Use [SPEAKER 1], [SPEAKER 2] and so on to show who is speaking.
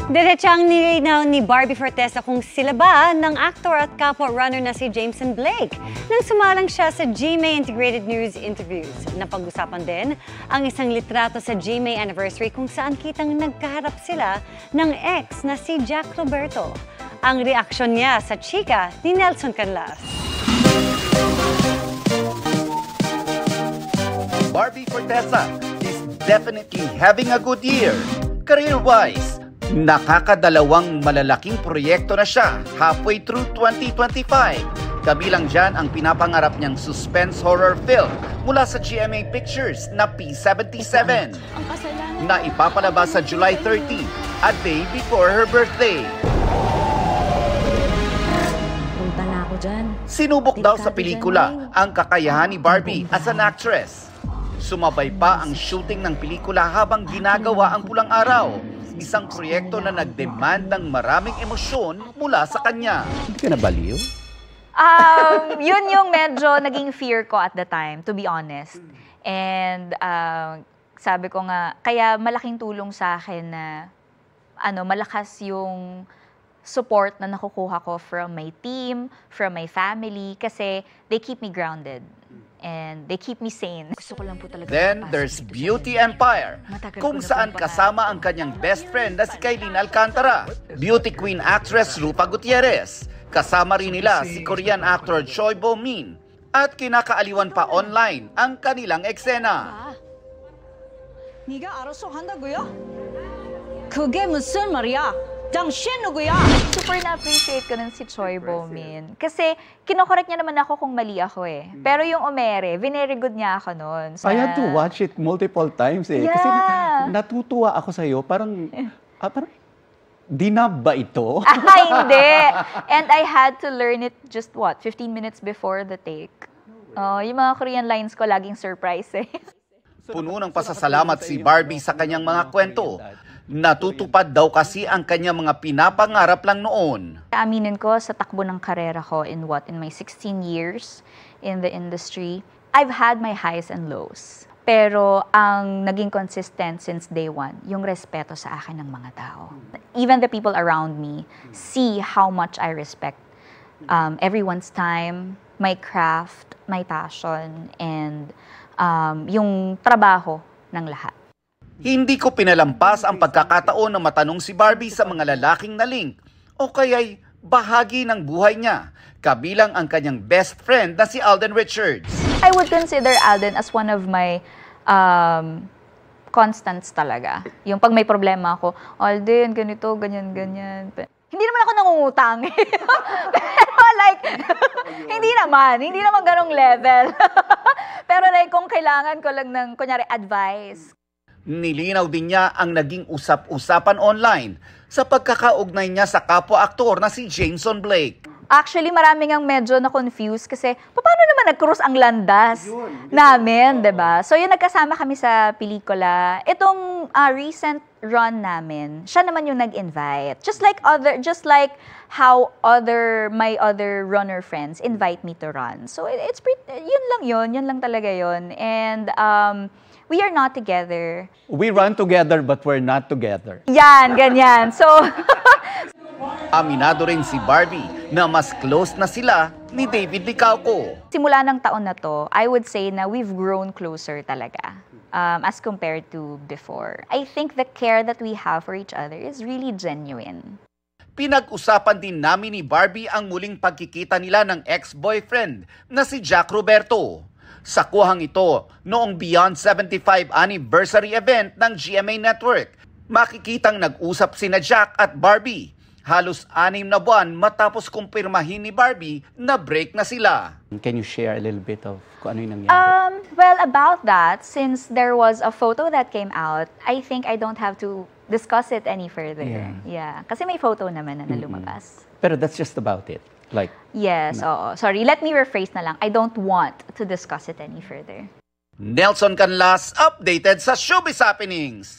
[SPEAKER 1] Diretsang nilinaw ni Barbie Fortesa kung sila ba ng actor at kapwa-runner na si Jameson Blake nang sumalang siya sa GMA Integrated News interviews. Napag-usapan din ang isang litrato sa GMA Anniversary kung saan kitang nagkaharap sila ng ex na si Jack Roberto. Ang reaksyon niya sa chika ni Nelson Canlas.
[SPEAKER 2] Barbie Fortesa is definitely having a good year. Career-wise, nakakadalawang malalaking proyekto na siya halfway through 2025. Kabilang dyan ang pinapangarap niyang suspense horror film mula sa GMA Pictures na P77 na ipapalabas sa July 30, a day before her birthday.
[SPEAKER 3] Punta na ako dyan.
[SPEAKER 2] Sinubok daw sa pelikula ang kakayahan ni Barbie as an actress. Sumabay pa ang shooting ng pelikula habang ginagawa ang Pulang Araw, isang proyekto na nag-demand ng maraming emosyon mula sa kanya.
[SPEAKER 4] Hindi ka nabaliw?
[SPEAKER 3] Yun yung medyo naging fear ko at the time, to be honest. And sabi ko nga, kaya malaking tulong sa akin na malakas yung support na nakukuha ko from my team, from my family, kasi they keep me grounded. And they keep me sane. Gusto ko lang po talaga.
[SPEAKER 2] Then there's Beauty Empire, kung saan kasama ang kanyang best friend na si Kailin Alcantara, beauty queen actress Rupa Gutierrez. Kasama rin nila si Korean actor Choi Bo-min. At kinakaaliwan pa online ang kanilang eksena.
[SPEAKER 5] 네가 알아서 한다고요? 그게 무슨 말이야? 당신 누구야?
[SPEAKER 3] Super na-appreciate ko nun si Choi Bo-min. Kasi kinokorek niya naman ako kung mali ako eh. Pero yung umere, very good niya ako nun.
[SPEAKER 4] I had to watch it multiple times eh.
[SPEAKER 3] Yeah.
[SPEAKER 4] Kasi natutuwa ako sa'yo. Parang dinab ba ito?
[SPEAKER 3] Hindi. And I had to learn it just 15 minutes before the take. Yung mga Korean lines ko laging surprise eh.
[SPEAKER 2] Puno ng pasasalamat si Barbie sa kanyang mga kwento. Natutupad daw kasi ang kanyang mga pinapangarap lang noon.
[SPEAKER 3] Aminin ko, sa takbo ng karera ko in my 16 years in the industry, I've had my highs and lows. Pero ang naging consistent since day one, yung respeto sa akin ng mga tao. Even the people around me see how much I respect everyone's time, my craft, my passion, and yung trabaho ng lahat.
[SPEAKER 2] Hindi ko pinalampas ang pagkakataon na matanong si Barbie sa mga lalaking na-link o kaya'y bahagi ng buhay niya, kabilang ang kanyang best friend na si Alden Richards.
[SPEAKER 3] I would consider Alden as one of my constants talaga. Yung pag may problema ako, Alden, ganito, ganyan, ganyan. Hindi naman ako nangungutang. Pero like, hindi naman ganong level. Pero like, kung kailangan ko lang ng, kunyari, advice.
[SPEAKER 2] Nilinaw din niya ang naging usap-usapan online sa pagkakaugnay niya sa kapwa-aktor na si Jameson Blake.
[SPEAKER 3] Actually, maraming ang medyo na-confuse kasi paano naman nag-cross ang landas namin, diba? So, yung nagkasama kami sa pelikula, itong recent run namin, siya naman yung nag-invite. Just like how my other runner friends invite me to run. So, it's pretty, yun lang talaga yun. And, we are not together.
[SPEAKER 4] We run together but we're not together.
[SPEAKER 3] Yan, ganyan. So,
[SPEAKER 2] aminado rin si Barbie na mas close na sila ni David Licauco.
[SPEAKER 3] Simula ng taon na to, I would say na we've grown closer talaga as compared to before. I think the care that we have for each other is really genuine.
[SPEAKER 2] Pinag-usapan din namin ni Barbie ang muling pagkikita nila ng ex-boyfriend na si Jack Roberto. Sa kuhang ito, noong Beyond 75 anniversary event ng GMA Network, makikitang nag-usap sina Jack at Barbie. Halos 6 na buwan matapos kumpirmahin ni Barbie na break na sila.
[SPEAKER 4] Can you share a little bit of kung ano yung nangyari?
[SPEAKER 3] Well, about that, since there was a photo that came out, I think I don't have to discuss it any further. Yeah. Kasi may photo naman na lumabas.
[SPEAKER 4] Pero that's just about it. Like,
[SPEAKER 3] yes, oo. Sorry, let me rephrase na lang. I don't want to discuss it any further.
[SPEAKER 2] Nelson Canlas, updated sa Showbiz Happenings.